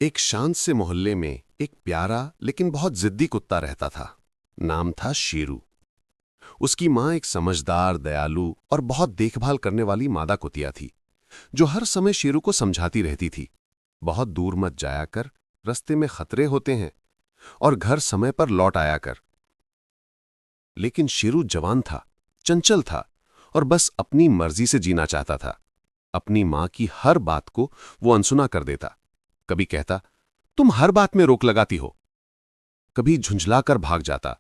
एक शांत से मोहल्ले में एक प्यारा लेकिन बहुत जिद्दी कुत्ता रहता था। नाम था शेरू। उसकी माँ एक समझदार, दयालु और बहुत देखभाल करने वाली मादा कुतिया थी, जो हर समय शेरू को समझाती रहती थी, बहुत दूर मत जाया कर, रास्ते में खतरे होते हैं, और घर समय पर लौट आया कर। लेकिन शेरू जवान था, चंचल था और बस अपनी मर्जी से जीना चाहता था। अपनी माँ की हर बात को वो अनसुना कर देता। कभी कहता, तुम हर बात में रोक लगाती हो। कभी झुंझलाकर भाग जाता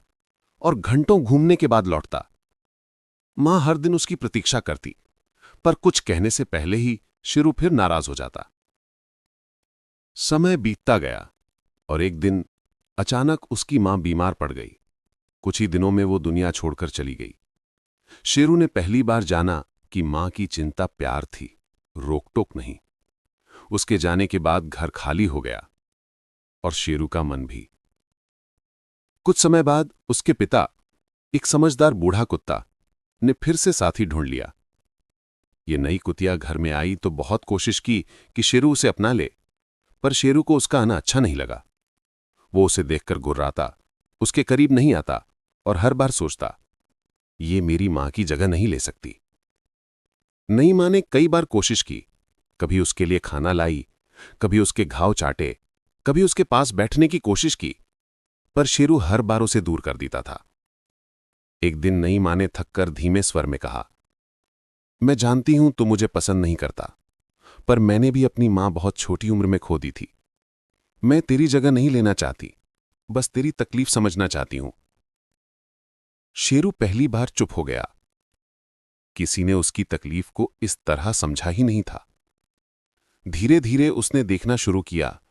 और घंटों घूमने के बाद लौटता। मां हर दिन उसकी प्रतीक्षा करती, पर कुछ कहने से पहले ही शेरू फिर नाराज हो जाता। समय बीतता गया और एक दिन अचानक उसकी मां बीमार पड़ गई। कुछ ही दिनों में वो दुनिया छोड़कर चली गई। शेरू ने पहली बार जाना कि मां की चिंता प्यार थी, रोक-टोक नहीं। उसके जाने के बाद घर खाली हो गया और शेरू का मन भी। कुछ समय बाद उसके पिता, एक समझदार बूढ़ा कुत्ता, ने फिर से साथी ढूंढ लिया। ये नई कुतिया घर में आई तो बहुत कोशिश की कि शेरू उसे अपना ले, पर शेरू को उसका आना अच्छा नहीं लगा। वो उसे देखकर गुर्राता, उसके करीब नहीं आता और हर बार सोचता, ये मेरी मां की जगह नहीं ले सकती। नई मां ने कई बार कोशिश की, कभी उसके लिए खाना लाई, कभी उसके घाव चाटे, कभी उसके पास बैठने की कोशिश की, पर शेरू हर बार उसे दूर कर देता था। एक दिन नई मां ने थककर धीमे स्वर में कहा, मैं जानती हूं तू मुझे पसंद नहीं करता, पर मैंने भी अपनी मां बहुत छोटी उम्र में खो दी थी। मैं तेरी जगह नहीं लेना चाहती, बस तेरी तकलीफ समझना चाहती हूं। शेरू पहली बार चुप हो गया। किसी ने उसकी तकलीफ को इस तरह समझा ही नहीं था। धीरे धीरे उसने देखना शुरू किया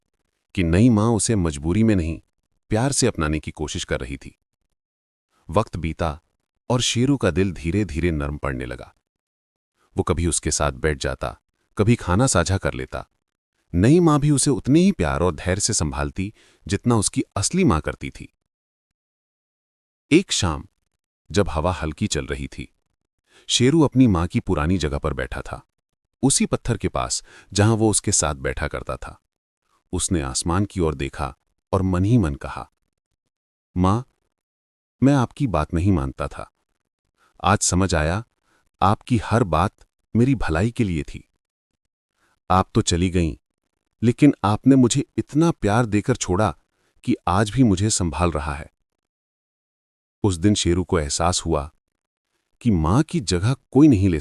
कि नई मां उसे मजबूरी में नहीं, प्यार से अपनाने की कोशिश कर रही थी। वक्त बीता और शेरू का दिल धीरे धीरे नरम पड़ने लगा। वो कभी उसके साथ बैठ जाता, कभी खाना साझा कर लेता। नई मां भी उसे उतने ही प्यार और धैर्य से संभालती जितना उसकी असली मां करती थी। एक शाम जब हवा हल्की चल रही थी, शेरू अपनी मां की पुरानी जगह पर बैठा था, उसी पत्थर के पास जहां वो उसके साथ बैठा करता था। उसने आसमान की ओर देखा और मन ही मन कहा, मां, मैं आपकी बात नहीं मानता था। आज समझ आया, आपकी हर बात मेरी भलाई के लिए थी। आप तो चली गईं, लेकिन आपने मुझे इतना प्यार देकर छोड़ा कि आज भी मुझे संभाल रहा है। उस दिन शेरू को एहसास हुआ कि मां की जगह कोई नहीं ले सकता।